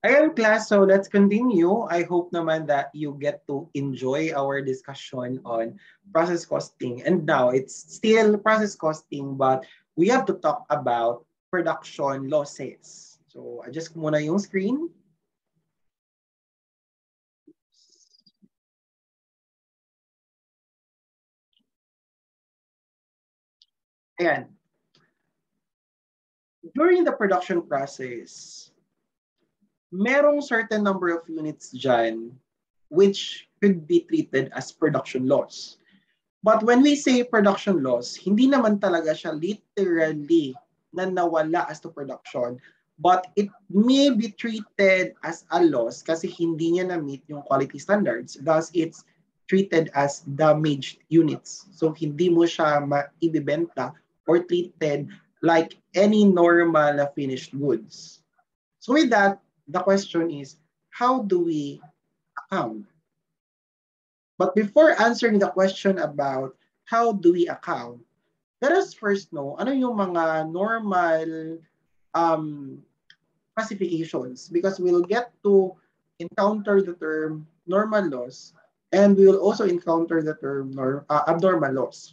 Ayan, class, so let's continue. I hope naman that you get to enjoy our discussion on process costing. And now, it's still process costing, but we have to talk about production losses. So, adjust ko muna yung screen. Ayan. During the production process, merong certain number of units dyan which could be treated as production loss. But when we say production loss, hindi naman talaga siya literally na nawala as to production, but it may be treated as a loss kasi hindi niya na-meet yung quality standards. Thus, it's treated as damaged units. So, hindi mo siya maibibenta or treated like any normal finished goods. So with that, the question is, how do we account? But before answering the question about how do we account, let us first know ano yung mga normal um, classifications because we'll get to encounter the term normal loss and we will also encounter the term abnormal loss.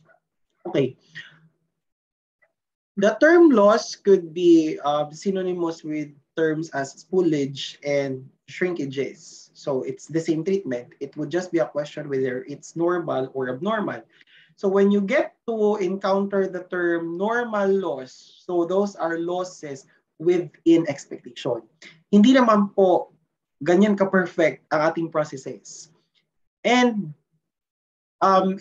Okay. The term loss could be synonymous with terms as spoolage and shrinkages. So it's the same treatment. It would just be a question whether it's normal or abnormal. So when you get to encounter the term normal loss, so those are losses within expectation. Hindi naman po ganyan ka-perfect ang ating processes. And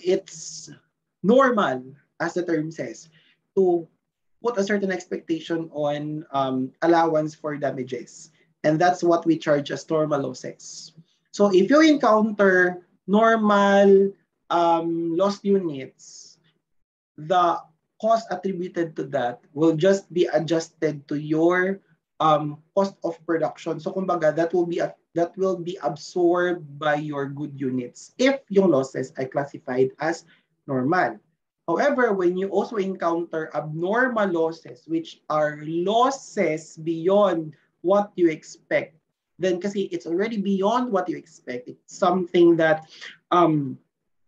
it's normal, as the term says, to put a certain expectation on allowance for damages. And that's what we charge as normal losses. So if you encounter normal lost units, the cost attributed to that will just be adjusted to your cost of production. So kumbaga, that will be absorbed by your good units if yung losses are classified as normal. However, when you also encounter abnormal losses, which are losses beyond what you expect, then kasi it's already beyond what you expect. It's something that baka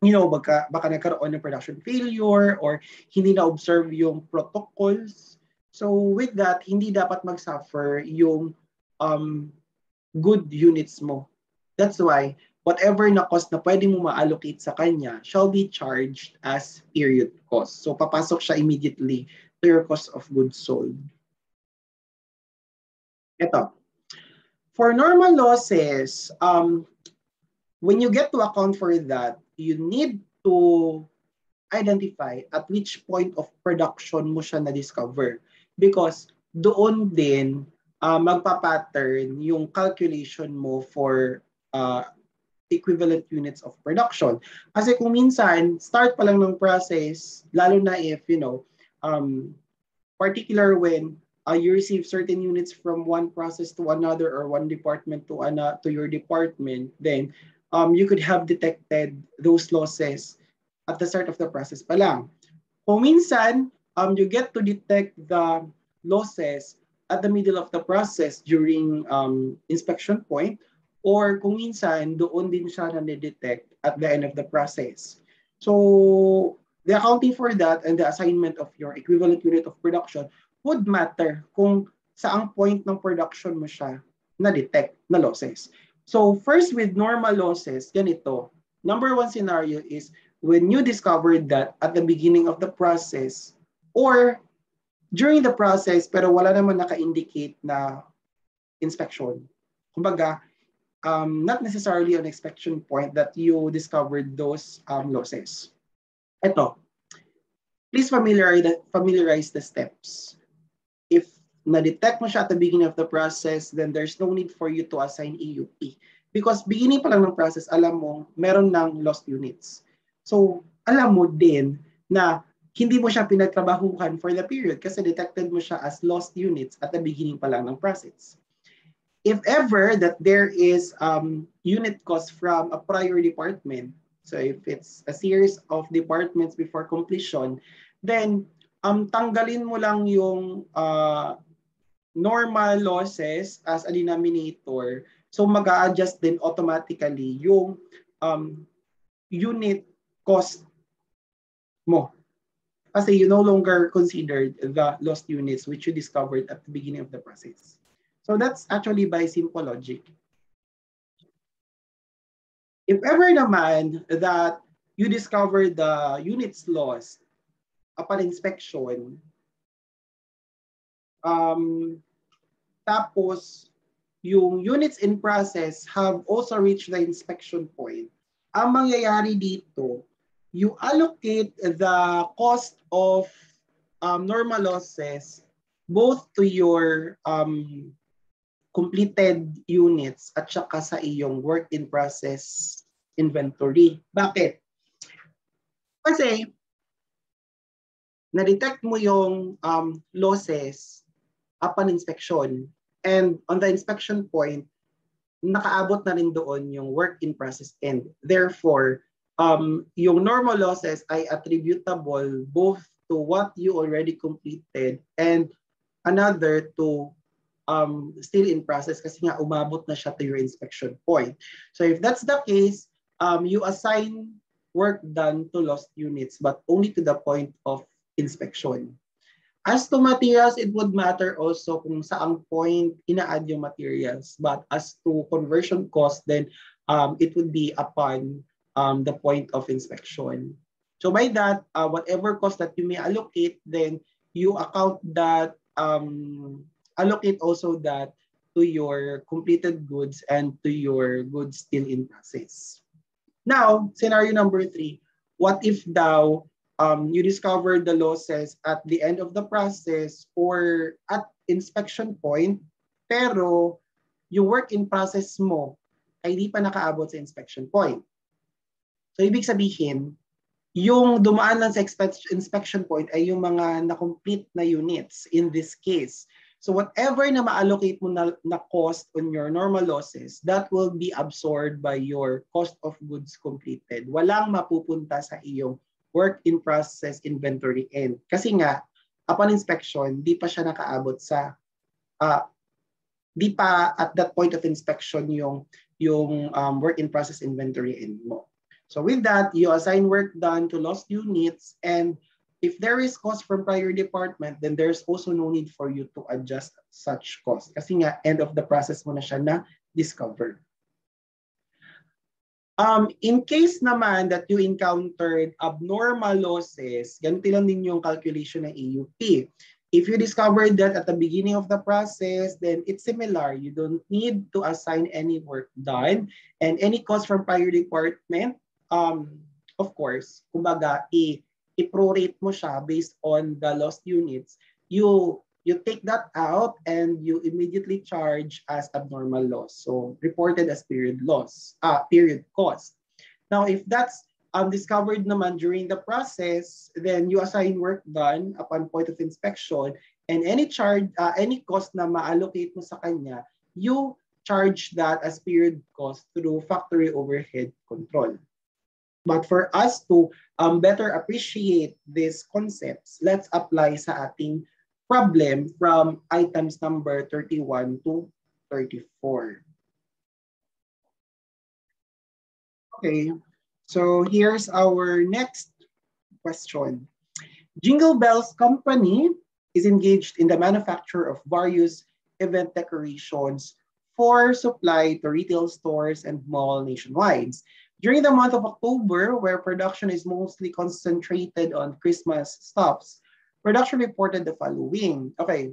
nagkaroon ng production failure or hindi na-observe yung protocols. So with that, hindi dapat mag-suffer yung good units mo. That's why whatever na cost na pwede mo ma-allocate sa kanya shall be charged as period cost. So papasok siya immediately to your cost of goods sold. Ito. For normal losses, when you get to account for that, you need to identify at which point of production mo siya na-discover. Because doon din magpa-pattern yung calculation mo for equivalent units of production. Kasi kung minsan, start pa lang ng process, lalo na if, particular when you receive certain units from one process to another or one department to your department, then you could have detected those losses at the start of the process pa lang. Kung minsan, you get to detect the losses at the middle of the process during inspection point, or kung minsan, doon din siya na-detect at the end of the process. So, the accounting for that and the assignment of your equivalent unit of production would matter kung saang point ng production mo siya na-detect na losses. So, first with normal losses, ganito. Number one scenario is when you discovered that at the beginning of the process or during the process pero wala naman naka-indicate na inspection. Kumbaga, not necessarily an inspection point that you discovered those losses. Ito, please familiarize the steps. If na-detect mo siya at the beginning of the process, then there's no need for you to assign EUP. Because beginning pa lang ng process, alam mo, meron ng lost units. So, alam mo din na hindi mo siya pinagtrabahuhan for the period kasi detected mo siya as lost units at the beginning pa lang ng process. If ever that there is unit cost from a prior department, so if it's a series of departments before completion, then tanggalin mo lang yung normal losses as a denominator, so mag-a-adjust din automatically yung unit cost mo. Kasi you no longer considered the lost units which you discovered at the beginning of the process. So that's actually by simple logic. If ever naman that you discover the units lost upon inspection, tapos yung units in process have also reached the inspection point, ang mangyayari dito, you allocate the cost of normal losses both to your completed units at saka sa iyong work in process inventory. Bakit? Kasi na-detect mo yung losses upon inspection, and on the inspection point, nakaabot na rin doon yung work in process end. Therefore, yung normal losses ay attributable both to what you already completed and another to still in process kasi nga umabot na siya to your inspection point. So if that's the case, you assign work done to lost units but only to the point of inspection. As to materials, it would matter also kung saang point ina-add yung materials. But as to conversion cost, then it would be upon the point of inspection. So by that, whatever cost that you may allocate, then you account that, allocate also that to your completed goods and to your goods still in process. Now, scenario number 3, what if daw you discover the losses at the end of the process or at inspection point, pero yung work in process mo ay di pa nakaabot sa inspection point. So, ibig sabihin, yung dumaan lang sa inspection point ay yung mga na-complete na units in this case. So, whatever na ma-allocate mo na cost on your normal losses, that will be absorbed by your cost of goods completed. Walang mapupunta sa iyong work in process inventory end. Kasi nga, upon inspection, di pa siya nakaabot sa, di pa at that point of inspection yung work in process inventory end mo. So with that, you assign work done to lost units, and if there is cost from prior department, then there's also no need for you to adjust such cost. Kasi nga, end of the process mo na siya na-discover. In case naman that you encountered abnormal losses, ganito lang din yung calculation ng AUP. If you discovered that at the beginning of the process, then it's similar. You don't need to assign any work done, and any cost from prior department, of course, kumbaga, i-prorate mo siya based on the lost units. You take that out and you immediately charge as abnormal loss. So reported as period cost. Now, if that's discovered naman during the process, then you assign work done upon point of inspection, and any charge, any cost na ma-allocate mo sa kanya, you charge that as period cost through factory overhead control. But for us to better appreciate these concepts, let's apply sa ating problem from items number 31 to 34. Okay, so here's our next question. Jingle Bells Company is engaged in the manufacture of various event decorations for supply to retail stores and mall nationwide. During the month of October, where production is mostly concentrated on Christmas stuffs, production reported the following. Okay,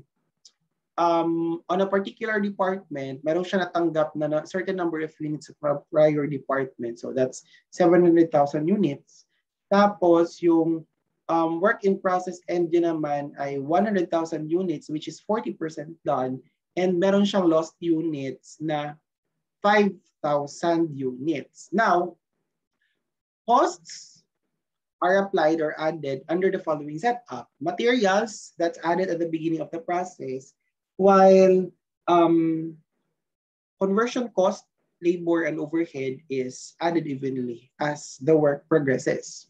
on a particular department, meron siya natanggap na certain number of units from prior department. So that's 700,000 units. Tapos yung work in process end din naman ay 100,000 units, which is 40% done. And meron siyang lost units na 5,000 units. Now, costs are applied or added under the following setup. Materials, that's added at the beginning of the process, while conversion cost, labor, and overhead is added evenly as the work progresses.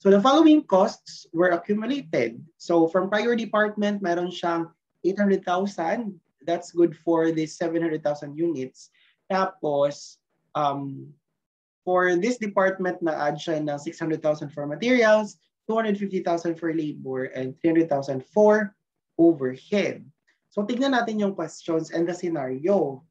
So the following costs were accumulated. So from prior department, meron siyang 800,000 That's good for this 700,000 units. Tapos, for this department, na-add siya ng 600,000 for materials, 250,000 for labor, and 300,000 for overhead. So, tignan natin yung questions and the scenario.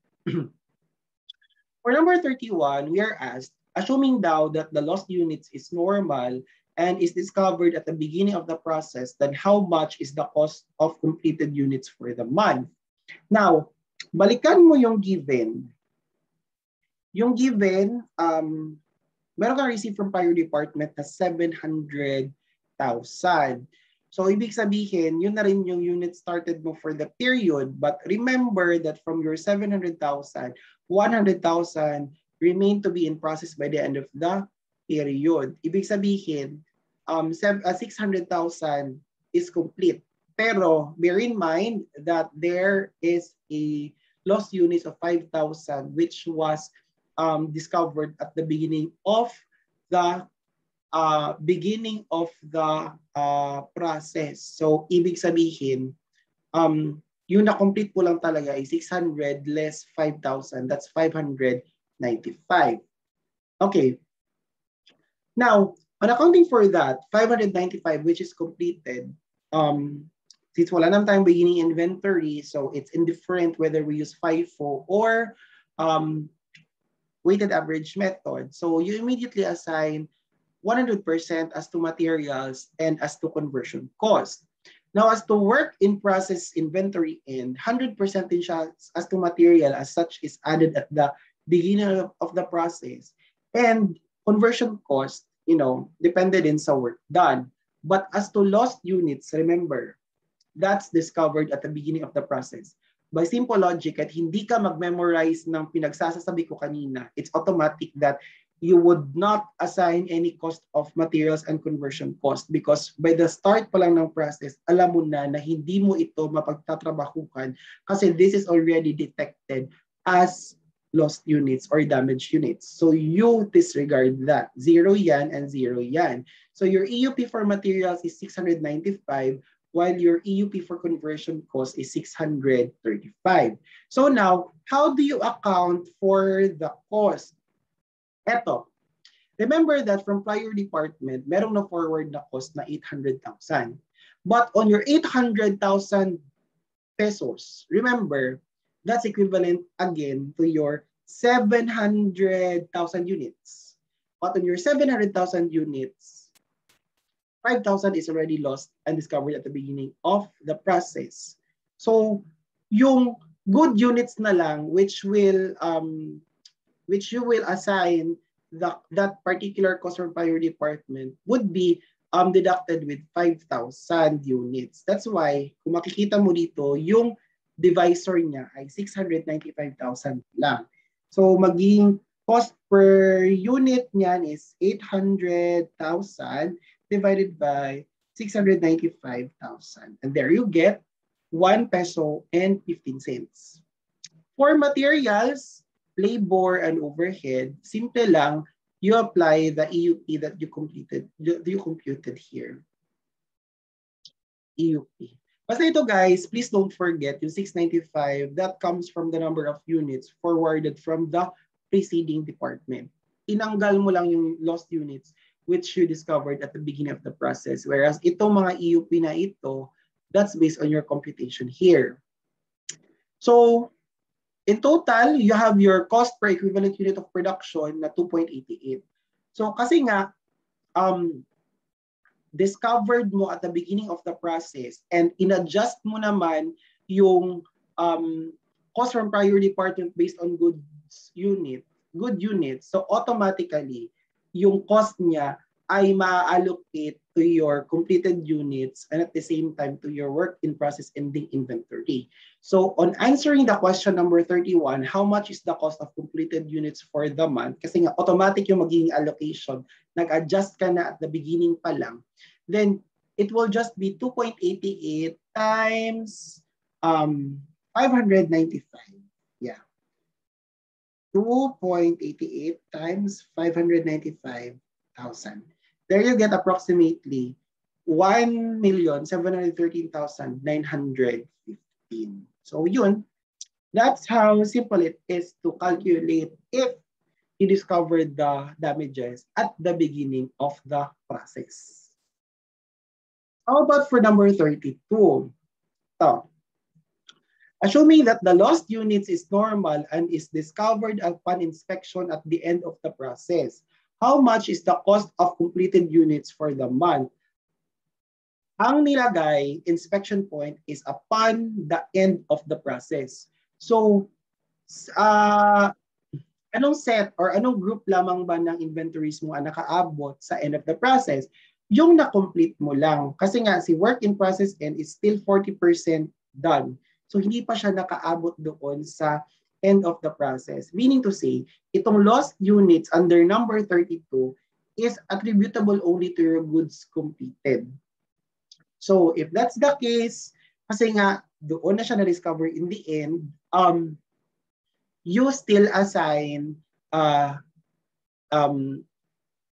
For number 31, we are asked, assuming daw that the lost units is normal and is discovered at the beginning of the process, then how much is the cost of completed units for the month? Now, balikan mo yung given. Yung given, meron kang receive from prior department na 700,000. So, ibig sabihin, yun na rin yung unit started mo for the period. But remember that from your 700,000, 100,000 remain to be in process by the end of the period. Ibig sabihin, 600,000 is complete. Pero bear in mind that there is a lost units of 5,000 which was discovered at the beginning of the process. So ibig sabihin, yung na-complete po lang talaga ay 600 less 5,000. That's 595. Okay. Now, on accounting for that, 595 which is completed, since wala naman tayong beginning inventory, so it's indifferent whether we use FIFO or weighted average method. So you immediately assign 100% as to materials and as to conversion cost. Now, as to work in process inventory end, 100% din siya as to material as such is added at the beginning of the process. And conversion cost, depended in sa work done. But as to lost units, remember, that's discovered at the beginning of the process. By simple logic, at hindi ka mag-memorize ng pinagsasasabi ko kanina, it's automatic that you would not assign any cost of materials and conversion cost because by the start pa lang ng process, alam mo na hindi mo ito mapagtatrabahukan kasi this is already detected as lost units or damaged units. So you disregard that. 0 yan and 0 yan. So your EUP for materials is 695 while your EUP for conversion cost is 635. So now, how do you account for the cost? Eto, remember that from prior department, merong na forward na cost na 800,000. But on your 800,000 pesos, remember, that's equivalent again to your 700,000 units. But on your 700,000 units, 5,000 is already lost and discovered at the beginning of the process. So, yung good units na lang which you will assign that particular cost from prior department would be deducted with 5,000 units. That's why, kung makikita mo dito, yung divisor niya ay 695,000 lang. So, maging cost per unit niyan is 800,000 divided by 695,000. And there you get 1 peso and 15 cents. For materials, labor, and overhead, simple lang, you apply the EUP that you computed here. EUP. Basta ito guys, please don't forget yung 695, that comes from the number of units forwarded from the preceding department. Tinanggal mo lang yung lost units which you discovered at the beginning of the process. Whereas itong mga EUP na ito, that's based on your computation here. So, in total, you have your cost per equivalent unit of production na 2.88. So kasi nga, discovered mo at the beginning of the process and in-adjust mo naman yung cost from prior department based on good units. So automatically, yung cost niya ay ma-allocate to your completed units and at the same time to your work in process ending inventory. So on answering the question number 31, how much is the cost of completed units for the month? Kasi nga automatic yung magiging allocation, nag-adjust ka na at the beginning pa lang, then it will just be 2.88 times 595. Yeah. 2.88 times 595,000. There you get approximately 1,713,915. So yun, That's how simple it is to calculate if you discovered the damages at the beginning of the process. How about for number 32? So, assuming that the lost units is normal and is discovered upon inspection at the end of the process, how much is the cost of completed units for the month? Ang nilagay, inspection point, is upon the end of the process. So, uh, anong set or anong group lamang ba ng inventories mo ang nakaabot sa end of the process? Yung na-complete mo lang. Kasi nga, si work in process end is still 40% done. So, hindi pa siya nakaabot doon sa end of the process. Meaning to say, itong lost units under number 32 is attributable only to your goods completed. So, if that's the case, kasi nga, doon na siya na-discover in the end, you still assign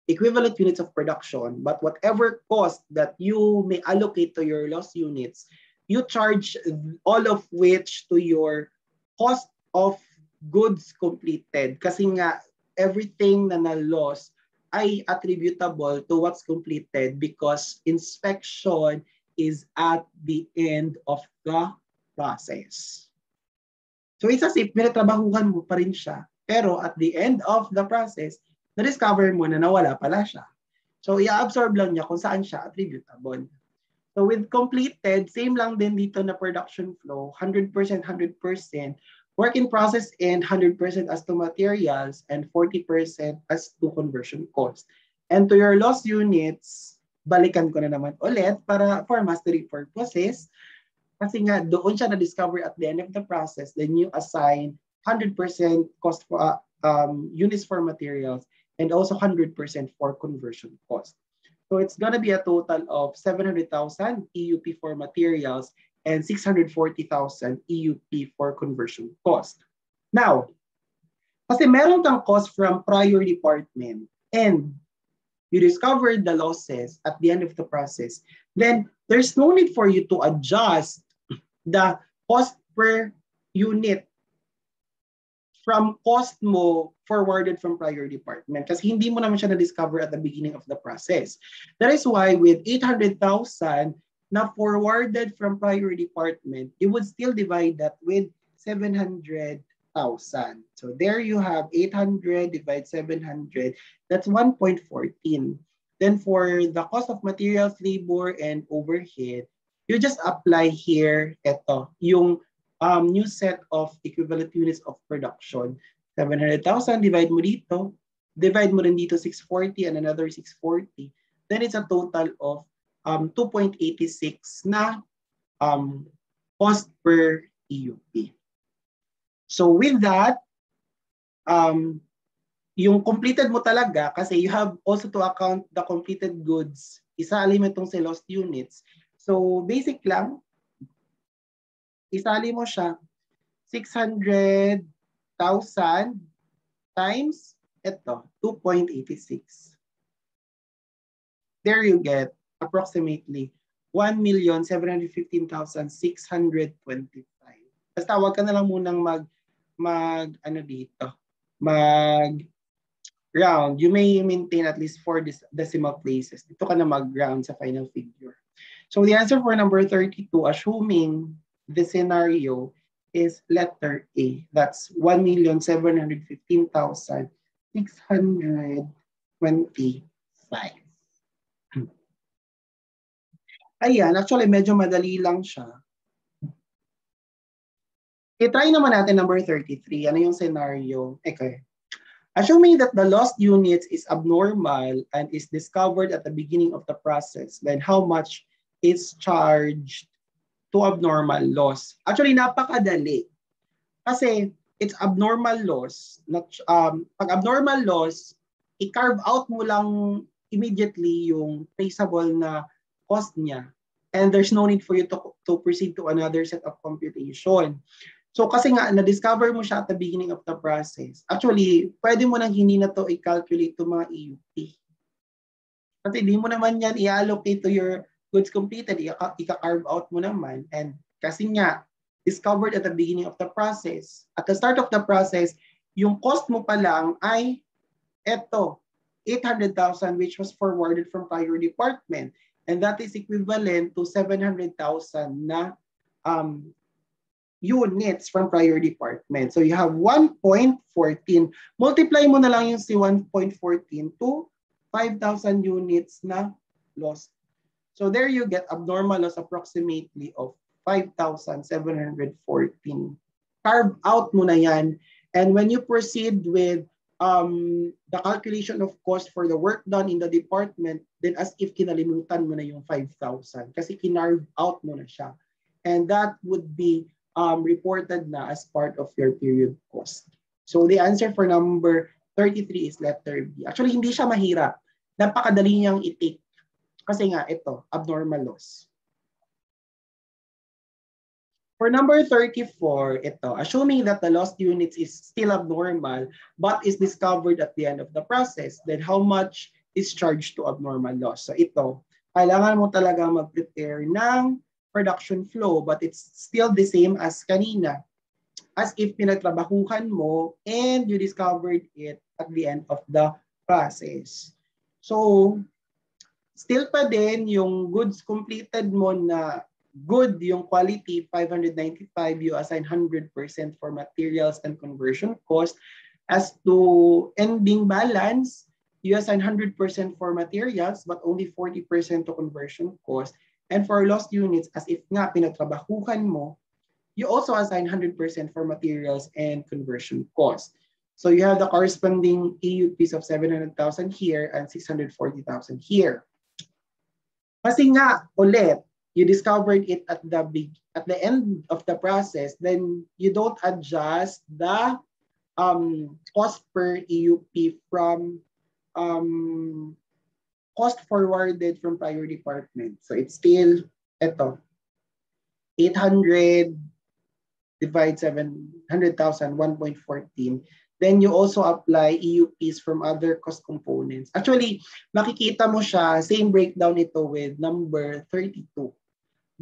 equivalent units of production, but whatever cost that you may allocate to your lost units, you charge all of which to your cost of goods completed. Kasi nga, everything na na-lost ay attributable to what's completed because inspection is at the end of the process. So it's as if pinatrabahuhan mo pa rin siya, pero at the end of the process, na-discover mo na nawala pala siya. So i-absorb lang niya kung saan siya attributable. So with completed, same lang din dito na production flow, 100%, 100%, work in process and 100% as to materials and 40% as to conversion cost. And to your lost units, balikan ko na naman ulit para for mastery purposes. Kasi nga, doon siya na-discover at the end of the process, then you assign 100% cost for units for materials and also 100% for conversion cost. So it's going to be a total of 700,000 EUP for materials and 640,000 EUP for conversion cost. Now, kasi meron kang cost from prior department and you discovered the losses at the end of the process, then there's no need for you to adjust the cost per unit from cost mo forwarded from prior department kasi hindi mo naman siya na-discover at the beginning of the process. That is why with 800,000 na forwarded from prior department, you would still divide that with 700,000. So there you have 800 divided 700, that's 1.14. Then for the cost of materials, labor, and overhead, you just apply here ito, yung new set of equivalent units of production. 700,000, divide mo dito. Divide mo rin dito 640 and another 640. Then it's a total of 2.86 na cost per EUP. So with that, yung completed mo talaga, kasi you have also to account the completed goods. Isali mo itong si lost units. So basic lang, isali mo siya 600,000 times ito, 2.86. There you get approximately 1,715,625. Basta wag ka na lang munang ano dito, round. You may maintain at least 4 decimal places. Dito ka na mag-round sa final figure. So the answer for number 32, assuming the scenario, is letter A. That's 1,715,625. Ayan, actually medyo madali lang siya. I-try naman natin number 33. Ano yung scenario? Okay. Assuming that the lost units is abnormal and is discovered at the beginning of the process, then how much is charged to abnormal loss? Actually, napakadali. Kasi it's abnormal loss. Pag abnormal loss, i-carve out mo lang immediately yung traceable na cost niya. And there's no need for you to proceed to another set of computation. So kasi nga, na-discover mo siya at the beginning of the process. Actually, pwede mo nang hindi na to i-calculate to mga EUP. Kasi hindi mo naman yan i-allocate to your goods completed, i-carve out mo naman. And kasi nga, discovered at the beginning of the process. At the start of the process, yung cost mo pa lang ay eto, 800,000 which was forwarded from prior department. And that is equivalent to 700,000 na units from prior department. So you have 1.14. Multiply mo na lang yung si 1.14 to 5,000 units na lost. So there you get abnormal loss approximately of 5,714. Carve out mo na yan. And when you proceed with the calculation of cost for the work done in the department, then as if kinalimutan mo na yung 5,000 kasi kinarve out mo na siya. And that would be reported na as part of your period cost. So the answer for number 33 is letter B. Actually, hindi siya mahirap. Napakadali niyang i-take. Kasi nga, ito, abnormal loss. For number 34, ito, assuming that the lost units is still abnormal but is discovered at the end of the process, then how much is charged to abnormal loss? So ito, kailangan mo talaga mag-prepare ng production flow but it's still the same as kanina. As if pinagtrabahuhan mo and you discovered it at the end of the process. So, still pa din yung goods completed mo na good yung quality, 595, you assign 100% for materials and conversion cost. As to ending balance, you assign 100% for materials but only 40% to conversion cost. And for lost units, as if nga pinagtrabahuhan mo, you also assign 100% for materials and conversion cost. So you have the corresponding AUPs of 700,000 here and 640,000 here. Kasi nga, ulit, you discovered it at the end of the process, then you don't adjust the cost per AUP from cost forwarded from prior department. So it's still, ito, 800 divide 700,000, 1.14. Then you also apply EUPs from other cost components. Actually, makikita mo siya, same breakdown ito with number 32.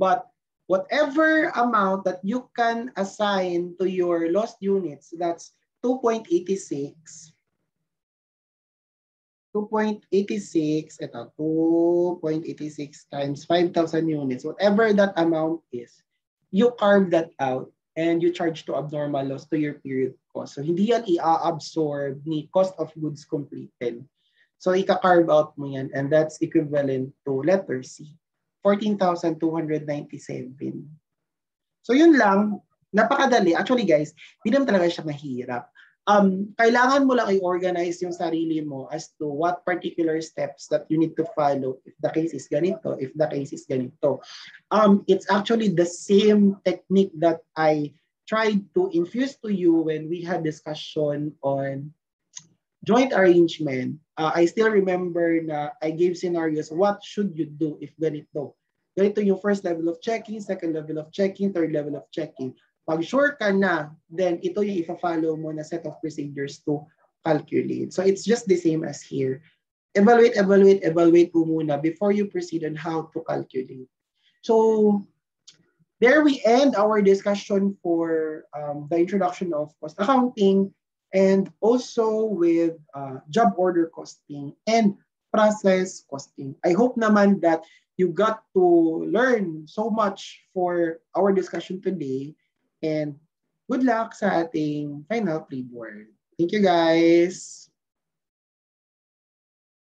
But whatever amount that you can assign to your lost units, that's 2.86. 2.86, ito, 2.86 times 5,000 units. Whatever that amount is, you carve that out and you charge to abnormal loss to your period cost. So hindi yan i-absorb ni cost of goods completed. So ika-carve out mo yan and that's equivalent to letter C, 14,297. So yun lang, napakadali. Actually guys, hindi naman talaga siya mahirap. Kailangan mo lang i-organize yung sarili mo as to what particular steps that you need to follow if the case is ganito, if the case is ganito. It's actually the same technique that I tried to infuse to you when we had discussion on joint arrangement. I still remember na I gave scenarios, what should you do if ganito? Ganito yung first level of checking, second level of checking, third level of checking. Pag sure ka na, then ito yung ipa-follow mo na set of procedures to calculate. So it's just the same as here. Evaluate po muna before you proceed on how to calculate. So there we end our discussion for the introduction of cost accounting and also with job order costing and process costing. I hope naman that you got to learn so much for our discussion today. And good luck sa ating final pre-board. Thank you guys.